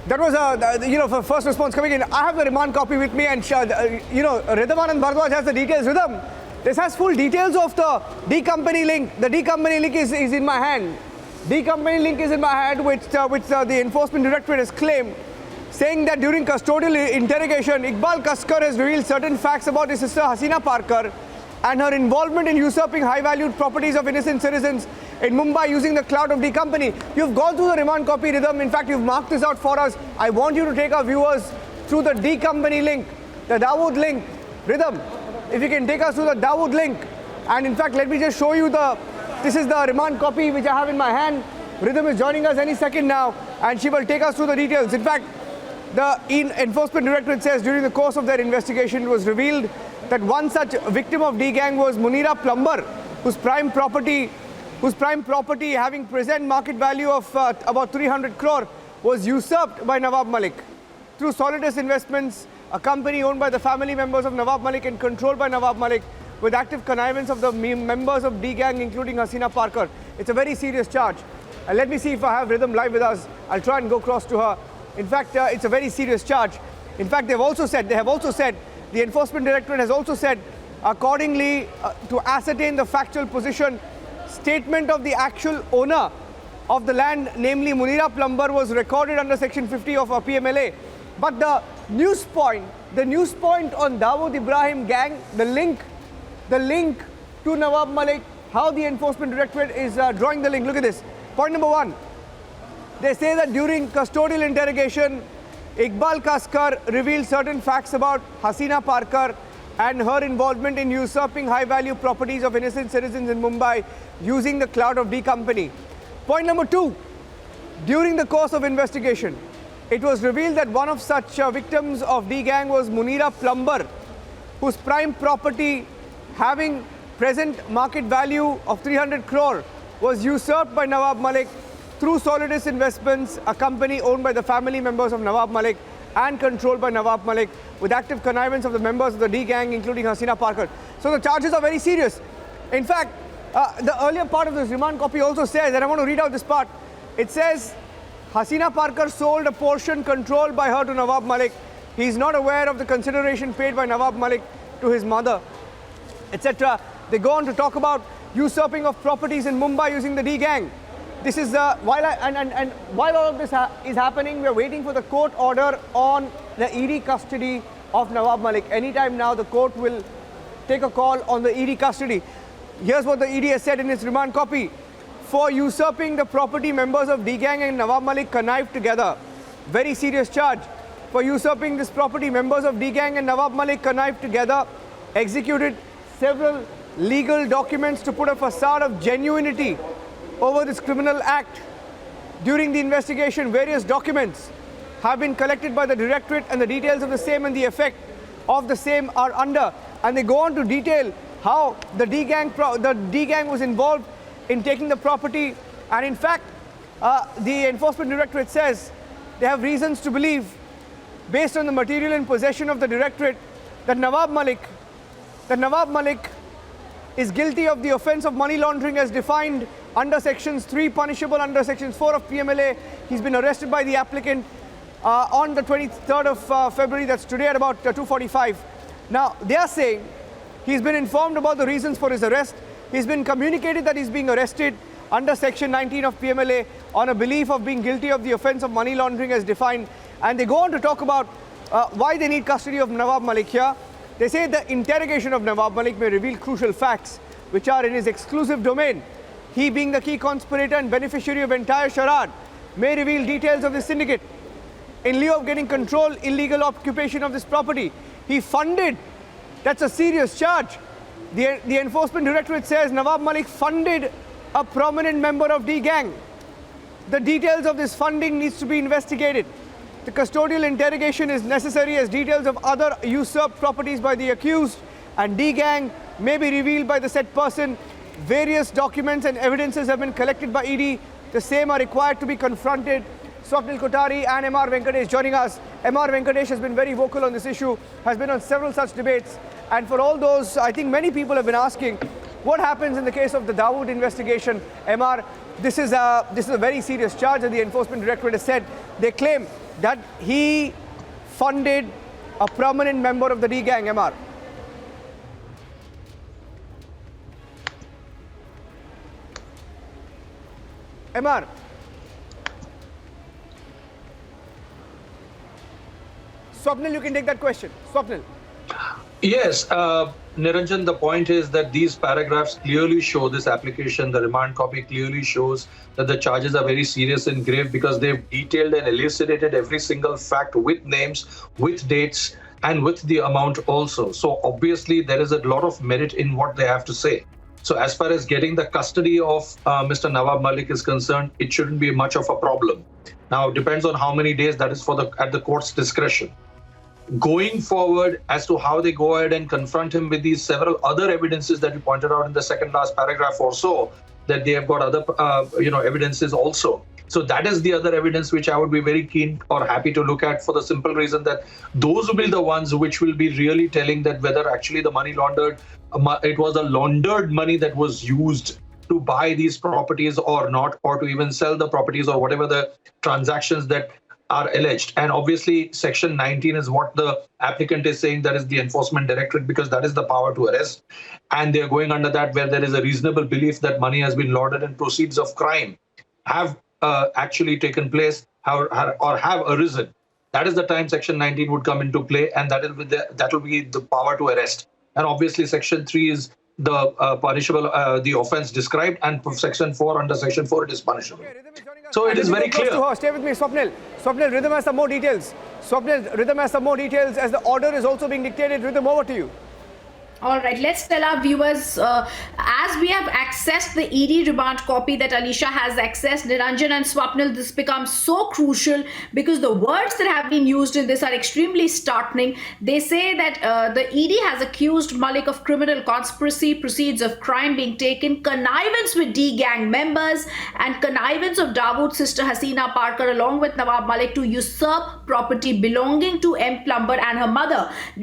That was for first response coming in. I have the remand copy with me, and Ridham and Bhardwaj has the details. Ridham, this has full details of the D company link. The D company link is in my hand. D company link is in my hand, which the enforcement directorate has claimed, saying that during custodial interrogation, Iqbal Kaskar has revealed certain facts about his sister Hasina Parkar and her involvement in usurping high-valued properties of innocent citizens in Mumbai using the clout of D company. You've gone through the remand copy, Ridham. In fact, you've marked this out for us. I want you to take our viewers through the D company link, the Dawood link. Ridham, if you can take us through the Dawood link. And in fact, let me just show you this is the remand copy which I have in my hand. Ridham is joining us any second now, and she will take us through the details. In fact, the enforcement directorate says during the course of their investigation, it was revealed that one such victim of D-gang was Munira Plumber, whose prime property having present market value of about 300 crore was usurped by Nawab Malik. Through Solidus Investments, a company owned by the family members of Nawab Malik and controlled by Nawab Malik, with active connivance of the members of D-gang, including Hasina Parkar. It's a very serious charge. Let me see if I have Ridham live with us. I'll try and go across to her. In fact, it's a very serious charge. In fact, they have also said, the enforcement directorate has also said, accordingly, to ascertain the factual position, statement of the actual owner of the land, namely Munira Plumber, was recorded under Section 50 of PMLA. But the news point on Dawood Ibrahim gang, the link to Nawab Malik, how the enforcement directorate is drawing the link. Look at this. Point number one. They say that during custodial interrogation, Iqbal Kaskar revealed certain facts about Hasina Parkar and her involvement in usurping high-value properties of innocent citizens in Mumbai using the clout of D company. Point number two, during the course of investigation, it was revealed that one of such victims of D-gang was Munira Plumber, whose prime property having present market value of 300 crore was usurped by Nawab Malik through Solidus Investments, a company owned by the family members of Nawab Malik and controlled by Nawab Malik, with active connivance of the members of the D-gang, including Hasina Parkar. So the charges are very serious. In fact, the earlier part of this remand copy also says, and I want to read out this part, it says, Hasina Parkar sold a portion controlled by her to Nawab Malik. He is not aware of the consideration paid by Nawab Malik to his mother, etc. They go on to talk about usurping of properties in Mumbai using the D-gang. This is while all of this is happening, we are waiting for the court order on the ED custody of Nawab Malik. Anytime now, the court will take a call on the ED custody. Here's what the ED has said in its remand copy. For usurping the property, members of D-gang and Nawab Malik connived together. Very serious charge. For usurping this property, members of D-gang and Nawab Malik connived together, executed several legal documents to put a facade of genuinity over this criminal act. During the investigation, various documents have been collected by the directorate, and the details of the same and the effect of the same are under. And they go on to detail how the D-gang was involved in taking the property. And in fact, the enforcement directorate says they have reasons to believe, based on the material in possession of the directorate, that Nawab Malik is guilty of the offence of money laundering as defined under Sections 3, punishable under Sections 4 of PMLA. He's been arrested by the applicant on the 23rd of February, that's today at about 2:45. Now, they are saying he's been informed about the reasons for his arrest. He's been communicated that he's being arrested under Section 19 of PMLA on a belief of being guilty of the offence of money laundering as defined. And they go on to talk about why they need custody of Nawab Malik here. They say the interrogation of Nawab Malik may reveal crucial facts which are in his exclusive domain. He, being the key conspirator and beneficiary of entire charade, may reveal details of the syndicate. In lieu of getting control, illegal occupation of this property, he funded. That's a serious charge. The enforcement directorate says Nawab Malik funded a prominent member of D-gang. The details of this funding needs to be investigated. The custodial interrogation is necessary as details of other usurped properties by the accused and D-gang may be revealed by the said person. Various documents and evidences have been collected by ED. The same are required to be confronted. Swapnil Kothari and MR Venkatesh joining us. MR Venkatesh has been very vocal on this issue, has been on several such debates. And for all those, I think many people have been asking, what happens in the case of the Dawood investigation? MR, this is a very serious charge that the enforcement directorate has said. They claim that he funded a prominent member of the D gang, MR? MR? Swapnil, you can take that question. Swapnil. Yes, Niranjan, the point is that these paragraphs clearly show this application, the remand copy clearly shows that the charges are very serious and grave because they've detailed and elucidated every single fact with names, with dates, and with the amount also. So obviously there is a lot of merit in what they have to say. So as far as getting the custody of Mr. Nawab Malik is concerned, it shouldn't be much of a problem. Now, it depends on how many days, that is at the court's discretion. Going forward, as to how they go ahead and confront him with these several other evidences that you pointed out in the second last paragraph or so, that they have got other evidences also. So that is the other evidence which I would be very keen or happy to look at, for the simple reason that those will be the ones which will be really telling that whether actually the money laundered, it was a laundered money that was used to buy these properties or not, or to even sell the properties or whatever the transactions that are alleged. And obviously section 19 is what the applicant is saying, that is the enforcement directorate, because that is the power to arrest, and they're going under that where there is a reasonable belief that money has been laundered and proceeds of crime have actually taken place or have arisen. That is the time section 19 would come into play, and that will be the power to arrest. And obviously section 3 is the punishable, the offense described, and section 4, under section 4 it is punishable. So it is very clear. Stay with me, Swapnil. Swapnil, Rhythm has some more details. Swapnil, Rhythm has some more details as the order is also being dictated. Rhythm, over to you. All right, let's tell our viewers, as we have accessed the ED remand copy that Alisha has accessed, Niranjan and Swapnil, this becomes so crucial because the words that have been used in this are extremely startling. They say that the ED has accused Malik of criminal conspiracy, proceeds of crime being taken, connivance with D gang members, and connivance of Dawood's sister Hasina Parker along with Nawab Malik to usurp property belonging to M. Plumber and her mother.